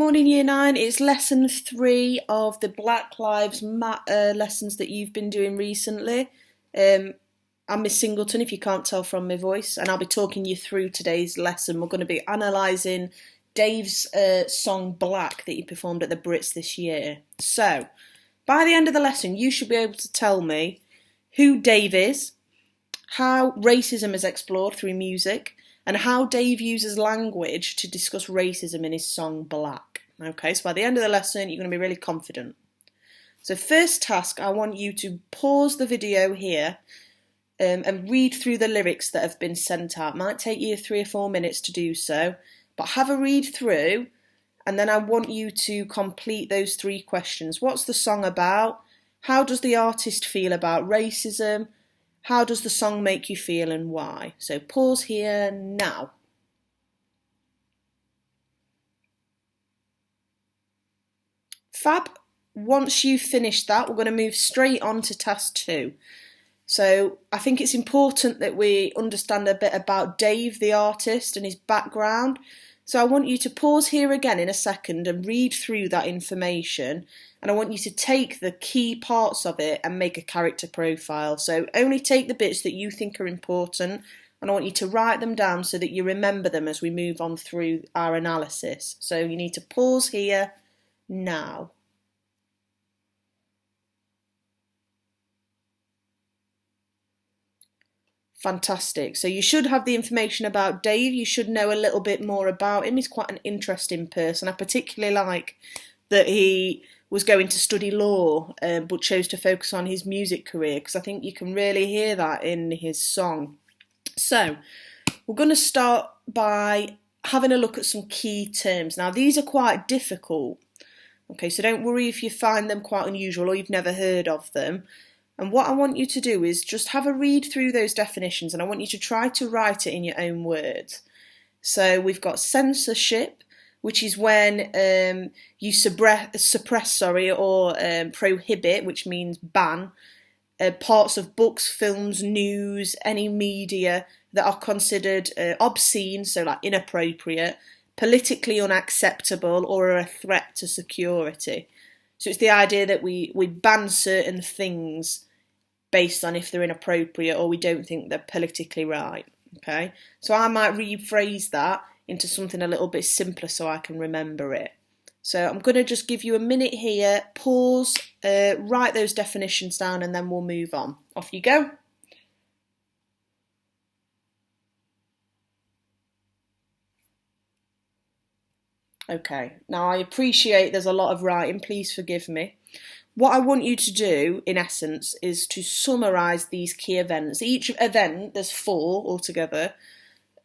Morning Year 9, it's lesson 3 of the Black Lives Matter lessons that you've been doing recently. I'm Miss Singleton, if you can't tell from my voice, and I'll be talking you through today's lesson. We're going to be analysing Dave's song Black that he performed at the Brits this year. So, by the end of the lesson, you should be able to tell me who Dave is, how racism is explored through music, and how Dave uses language to discuss racism in his song Black. Okay, so by the end of the lesson, you're going to be really confident. So first task, I want you to pause the video here and read through the lyrics that have been sent out. It might take you 3 or 4 minutes to do so, but have a read through, and then I want you to complete those 3 questions. What's the song about? How does the artist feel about racism? How does the song make you feel and why? So pause here now. Fab. Once you've finished that, we're going to move straight on to task 2. So I think it's important that we understand a bit about Dave, the artist, and his background. So I want you to pause here again in a second and read through that information. And I want you to take the key parts of it and make a character profile. So only take the bits that you think are important, and I want you to write them down so that you remember them as we move on through our analysis. So you need to pause here now. Fantastic. So you should have the information about Dave. You should know a little bit more about him. He's quite an interesting person. I particularly like that he was going to study law but chose to focus on his music career, because I think you can really hear that in his song. So we're going to start by having a look at some key terms. Now these are quite difficult, okay, so don't worry if you find them quite unusual or you've never heard of them. And what I want you to do is just have a read through those definitions, and I want you to try to write it in your own words. So we've got censorship, which is when you suppress or prohibit, which means ban, parts of books, films, news, any media that are considered obscene, so like inappropriate, politically unacceptable, or are a threat to security. So it's the idea that we ban certain things based on if they're inappropriate or we don't think they're politically right. Okay, so I might rephrase that into something a little bit simpler so I can remember it. So I'm going to just give you a minute here, pause, write those definitions down, and then we'll move on. Off you go. Okay, now I appreciate there's a lot of writing, please forgive me. What I want you to do, in essence, is to summarise these key events. Each event, there's 4 altogether,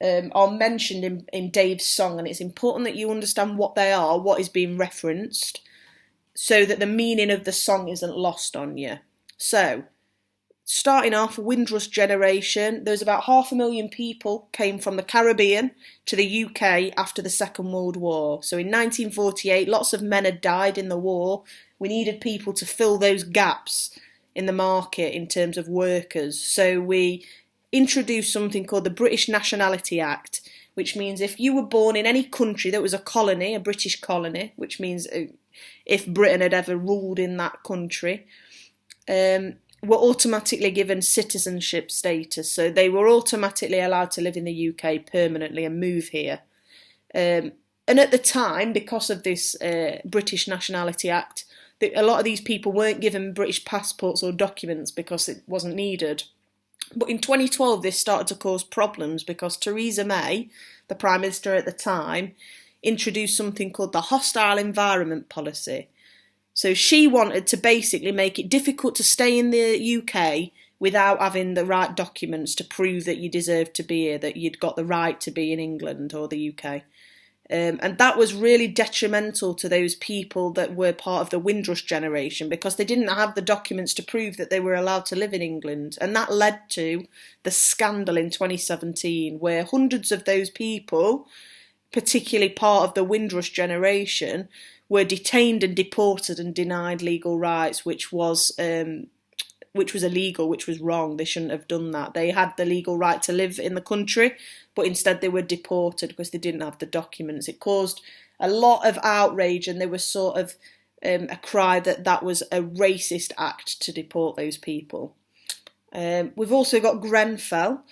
are mentioned in Dave's song, and it's important that you understand what they are, what is being referenced, so that the meaning of the song isn't lost on you. So, starting off, Windrush generation, there's about 500,000 people came from the Caribbean to the UK after the Second World War. So in 1948, lots of men had died in the war. We needed people to fill those gaps in the market in terms of workers. So we introduced something called the British Nationality Act, which means if you were born in any country that was a colony, a British colony, which means if Britain had ever ruled in that country, were automatically given citizenship status. So they were automatically allowed to live in the UK permanently and move here. And at the time, because of this British Nationality Act, a lot of these people weren't given British passports or documents because it wasn't needed. But in 2012, this started to cause problems because Theresa May, the Prime Minister at the time, introduced something called the Hostile Environment Policy. So she wanted to basically make it difficult to stay in the UK without having the right documents to prove that you deserved to be here, that you'd got the right to be in England or the UK. And that was really detrimental to those people that were part of the Windrush generation, because they didn't have the documents to prove that they were allowed to live in England. And that led to the scandal in 2017, where hundreds of those people, particularly part of the Windrush generation, were detained and deported and denied legal rights, which was illegal, which was wrong. They shouldn't have done that. They had the legal right to live in the country, but instead they were deported because they didn't have the documents. It caused a lot of outrage, and there was sort of a cry that that was a racist act to deport those people. We've also got Grenfell,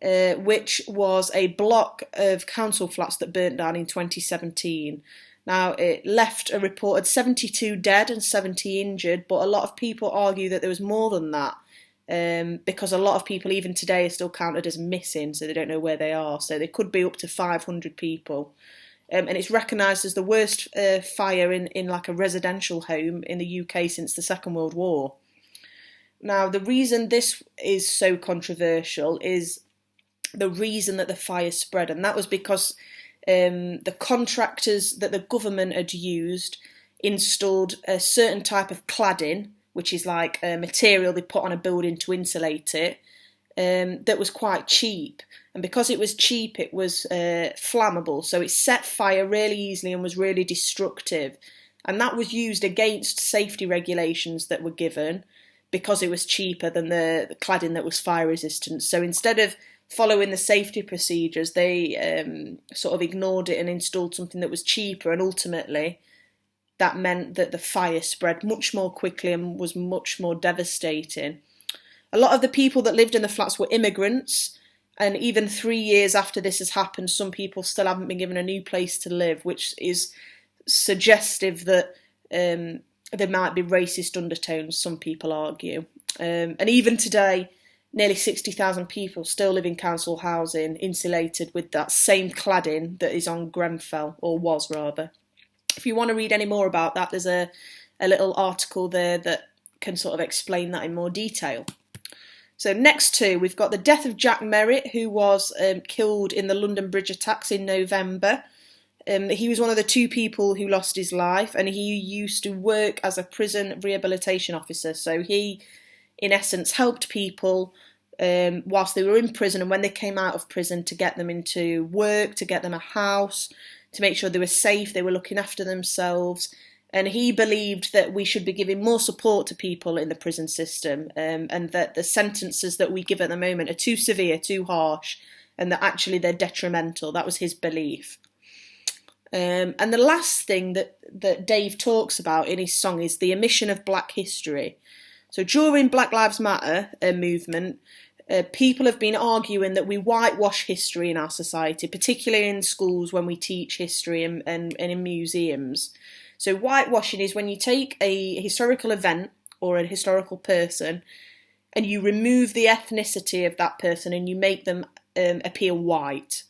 which was a block of council flats that burnt down in 2017. Now, it left a reported 72 dead and 70 injured, but a lot of people argue that there was more than that, because a lot of people, even today, are still counted as missing, so they don't know where they are. So there could be up to 500 people. And it's recognised as the worst fire in like a residential home in the UK since the Second World War. Now, the reason this is so controversial is the reason that the fire spread, and that was because the contractors that the government had used installed a certain type of cladding, which is like a material they put on a building to insulate it, that was quite cheap. And because it was cheap, it was flammable, so it set fire really easily and was really destructive. And that was used against safety regulations that were given because it was cheaper than the cladding that was fire resistant. So instead of following the safety procedures, they sort of ignored it and installed something that was cheaper, and ultimately that meant that the fire spread much more quickly and was much more devastating. A lot of the people that lived in the flats were immigrants, and even 3 years after this has happened, some people still haven't been given a new place to live, which is suggestive that there might be racist undertones, some people argue. And even today, nearly 60,000 people still live in council housing insulated with that same cladding that is on Grenfell, or was rather. If you want to read any more about that, there's a little article there that can sort of explain that in more detail. So next to, we've got the death of Jack Merritt, who was killed in the London Bridge attacks in November. He was one of the 2 people who lost his life, and he used to work as a prison rehabilitation officer. So he, in essence, helped people whilst they were in prison, and when they came out of prison, to get them into work, to get them a house, to make sure they were safe, they were looking after themselves. And he believed that we should be giving more support to people in the prison system, and that the sentences that we give at the moment are too severe, too harsh, and that actually they're detrimental. That was his belief. And the last thing that Dave talks about in his song is the omission of black history. So during Black Lives Matter movement, people have been arguing that we whitewash history in our society, particularly in schools when we teach history and in museums. So whitewashing is when you take a historical event or a historical person and you remove the ethnicity of that person and you make them appear white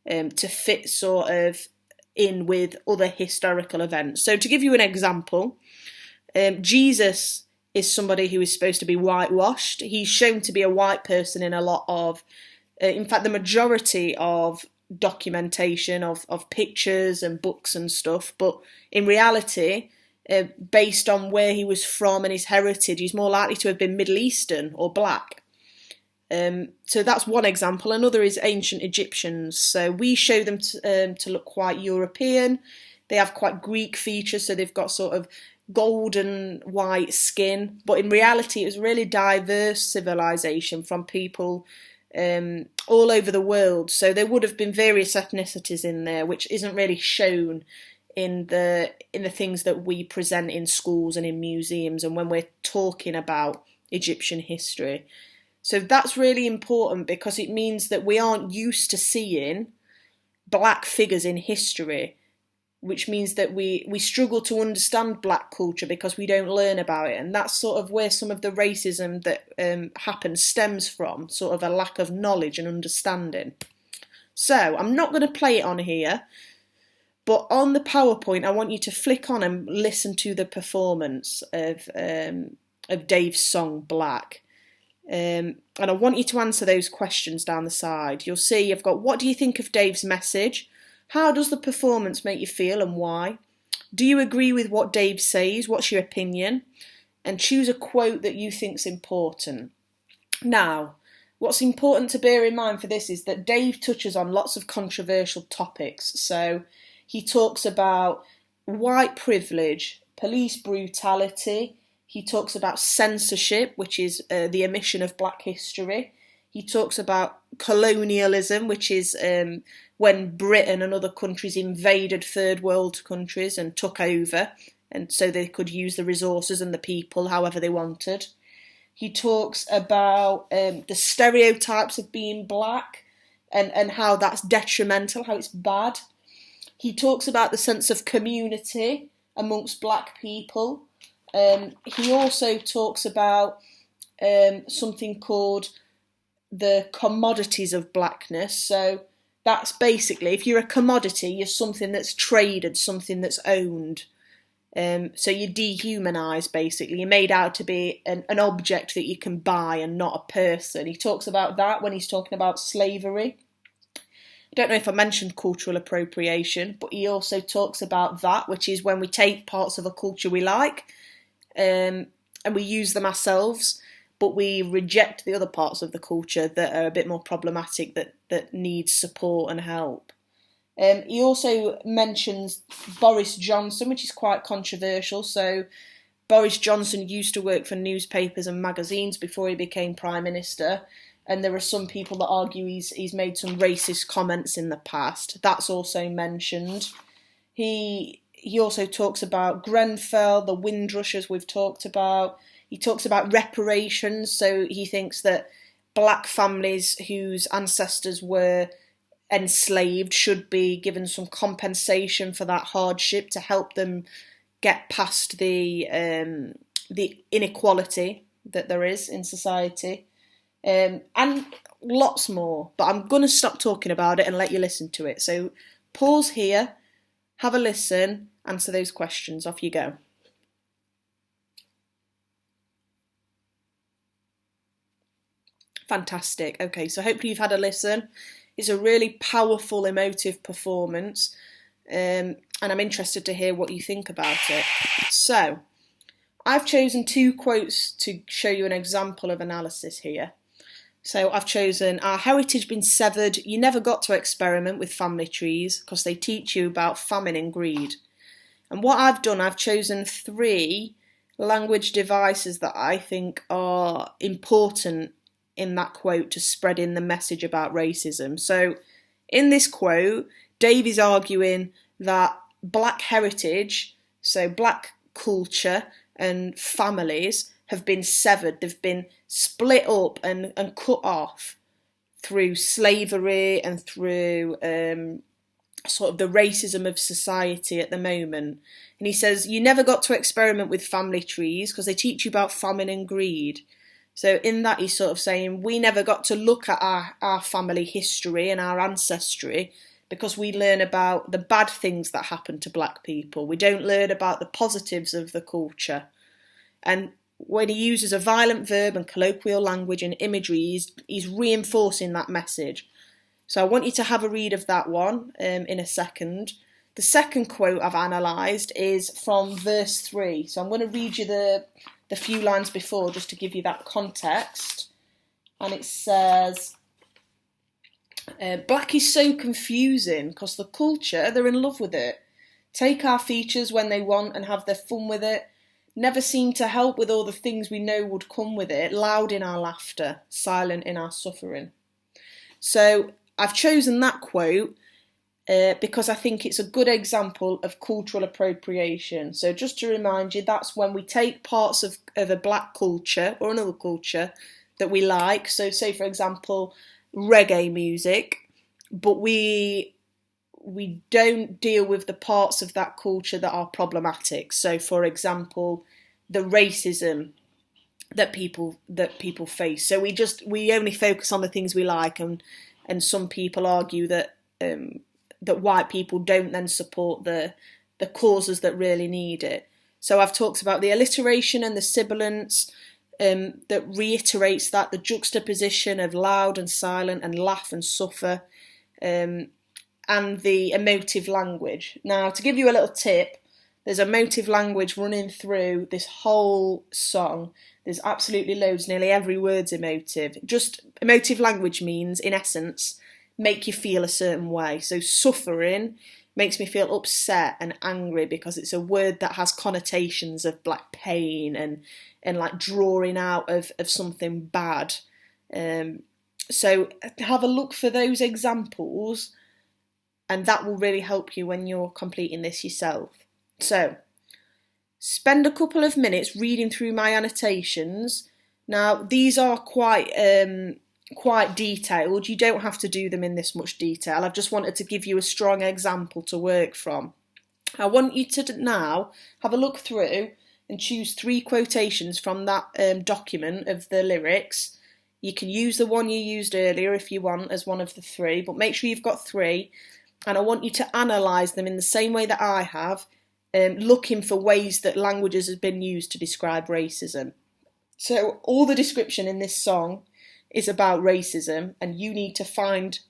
to fit sort of in with other historical events. So to give you an example, Jesus is somebody who is supposed to be whitewashed. He's shown to be a white person in a lot of, in fact, the majority of documentation of pictures and books and stuff, but in reality, based on where he was from and his heritage, he's more likely to have been Middle Eastern or black. So that's one example. Another is ancient Egyptians. So we show them to look quite European. They have quite Greek features, so they've got sort of golden white skin, but in reality it was a really diverse civilization from people all over the world. So there would have been various ethnicities in there, which isn't really shown in the things that we present in schools and in museums and when we're talking about Egyptian history. So that's really important because it means that we aren't used to seeing black figures in history, which means that we struggle to understand black culture because we don't learn about it. And that's sort of where some of the racism that happens stems from, sort of a lack of knowledge and understanding. So I'm not going to play it on here, but on the PowerPoint, I want you to flick on and listen to the performance of Dave's song, Black. And I want you to answer those questions down the side. You'll see I've got, what do you think of Dave's message? How does the performance make you feel and why? Do you agree with what Dave says? What's your opinion? And choose a quote that you think's important. Now, what's important to bear in mind for this is that Dave touches on lots of controversial topics. So he talks about white privilege, police brutality. He talks about censorship, which is the omission of black history. He talks about colonialism, which is when Britain and other countries invaded third world countries and took over, and so they could use the resources and the people however they wanted. He talks about the stereotypes of being black and how that's detrimental, how it's bad. He talks about the sense of community amongst black people. He also talks about something called the commodities of blackness. So that's basically, if you're a commodity, you're something that's traded, something that's owned. So you're dehumanised, basically. You're made out to be an object that you can buy and not a person. He talks about that when he's talking about slavery. I don't know if I mentioned cultural appropriation, but he also talks about that, which is when we take parts of a culture we like and we use them ourselves, but we reject the other parts of the culture that are a bit more problematic, that need support and help. He also mentions Boris Johnson, which is quite controversial. So Boris Johnson used to work for newspapers and magazines before he became Prime Minister, and there are some people that argue he's made some racist comments in the past. That's also mentioned. He also talks about Grenfell, the Windrushers we've talked about. He talks about reparations, so he thinks that black families whose ancestors were enslaved should be given some compensation for that hardship to help them get past the inequality that there is in society, and lots more. But I'm going to stop talking about it and let you listen to it. So pause here, have a listen, answer those questions. Off you go. Fantastic. Okay, so hopefully you've had a listen. It's a really powerful, emotive performance, and I'm interested to hear what you think about it. So, I've chosen 2 quotes to show you an example of analysis here. So I've chosen, "Our heritage been severed, you never got to experiment with family trees because they teach you about famine and greed." And what I've done, I've chosen 3 language devices that I think are important in that quote to spread in the message about racism. So in this quote, Dave is arguing that black heritage, so black culture and families, have been severed. They've been split up and cut off through slavery and through sort of the racism of society at the moment. And he says, you never got to experiment with family trees because they teach you about famine and greed. So in that, he's sort of saying we never got to look at our family history and our ancestry because we learn about the bad things that happen to black people. We don't learn about the positives of the culture. And when he uses a violent verb and colloquial language and imagery, he's reinforcing that message. So I want you to have a read of that one in a second. The second quote I've analysed is from verse 3. So I'm going to read you the few lines before just to give you that context. And it says, black is so confusing because the culture, they're in love with it. Take our features when they want and have their fun with it. Never seem to help with all the things we know would come with it. Loud in our laughter, silent in our suffering. So I've chosen that quote because I think it's a good example of cultural appropriation. So just to remind you, that's when we take parts of a black culture or another culture that we like. So say, for example, reggae music, but we don't deal with the parts of that culture that are problematic. So, for example, the racism that people face. So we only focus on the things we like, and some people argue that that white people don't then support the causes that really need it. So I've talked about the alliteration and the sibilance that reiterates that, the juxtaposition of loud and silent and laugh and suffer, and the emotive language. Now, to give you a little tip, there's emotive language running through this whole song. There's absolutely loads, nearly every word's emotive. Just emotive language means, in essence, make you feel a certain way. So suffering makes me feel upset and angry because it's a word that has connotations of like pain and like drawing out of something bad. So have a look for those examples, and that will really help you when you're completing this yourself. So spend a couple of minutes reading through my annotations. Now these are quite detailed. You don't have to do them in this much detail. I've just wanted to give you a strong example to work from. I want you to now have a look through and choose 3 quotations from that document of the lyrics. You can use the one you used earlier if you want as one of the 3, but make sure you've got 3, and I want you to analyse them in the same way that I have, looking for ways that languages have been used to describe racism. So all the description in this song is about racism, and you need to find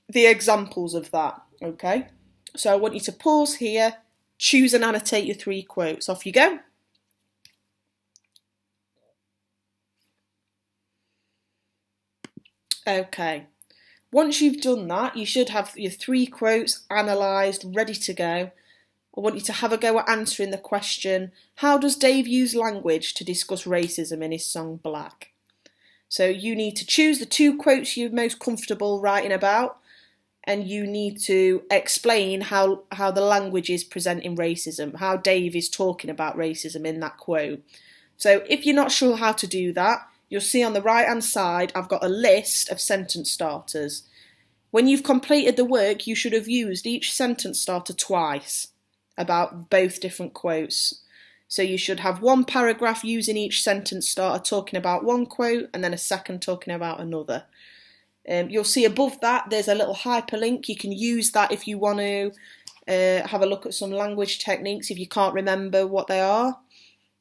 the examples of that, okay? So I want you to pause here, choose and annotate your 3 quotes. Off you go. Okay. Once you've done that, you should have your 3 quotes analysed, ready to go. I want you to have a go at answering the question, how does Dave use language to discuss racism in his song Black? So you need to choose the 2 quotes you're most comfortable writing about, and you need to explain how the language is presenting racism, how Dave is talking about racism in that quote. So if you're not sure how to do that, you'll see on the right hand side I've got a list of sentence starters. When you've completed the work, you should have used each sentence starter twice about both different quotes. So you should have 1 paragraph using each sentence starter talking about one quote, and then a second talking about another. You'll see above that there's a little hyperlink. You can use that if you want to have a look at some language techniques if you can't remember what they are.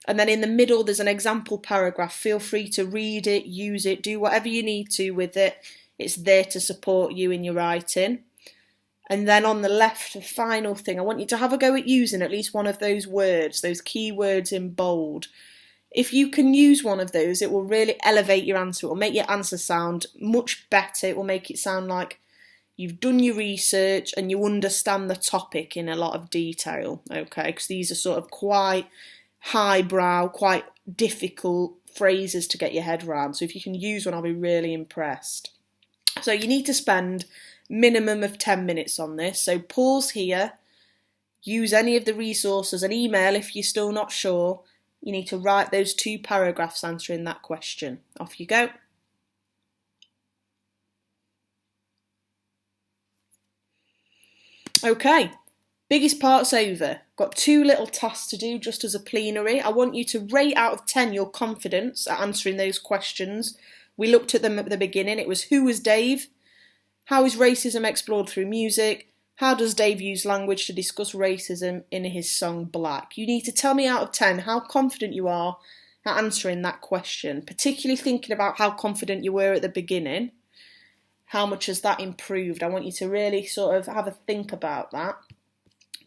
And then in the middle there's an example paragraph. Feel free to read it, use it, do whatever you need to with it. It's there to support you in your writing. And then on the left, the final thing, I want you to have a go at using at least one of those words, those key words in bold. If you can use one of those, it will really elevate your answer. It will make your answer sound much better. It will make it sound like you've done your research and you understand the topic in a lot of detail, okay? Because these are sort of quite highbrow, quite difficult phrases to get your head around. So if you can use one, I'll be really impressed. So you need to spend minimum of 10 minutes on this. So pause here, use any of the resources, an email if you're still not sure. You need to write those 2 paragraphs answering that question. Off you go. Okay, biggest part's over. Got 2 little tasks to do just as a plenary. I want you to rate out of 10 your confidence at answering those questions. We looked at them at the beginning. It was, who was Dave? How is racism explored through music? How does Dave use language to discuss racism in his song Black? You need to tell me out of 10 how confident you are at answering that question, particularly thinking about how confident you were at the beginning. How much has that improved? I want you to really sort of have a think about that.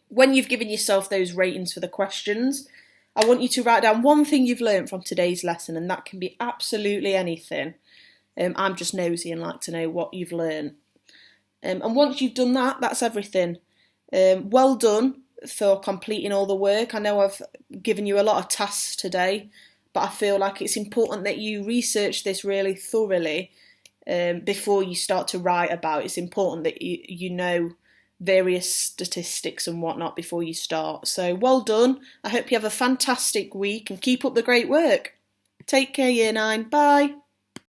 When you've given yourself those ratings for the questions, I want you to write down one thing you've learned from today's lesson, and that can be absolutely anything. I'm just nosy and like to know what you've learned. And once you've done that, that's everything. Well done for completing all the work. I know I've given you a lot of tasks today, but I feel like it's important that you research this really thoroughly before you start to write about it. It's important that you know various statistics and whatnot before you start. So well done. I hope you have a fantastic week and keep up the great work. Take care, Year 9. Bye.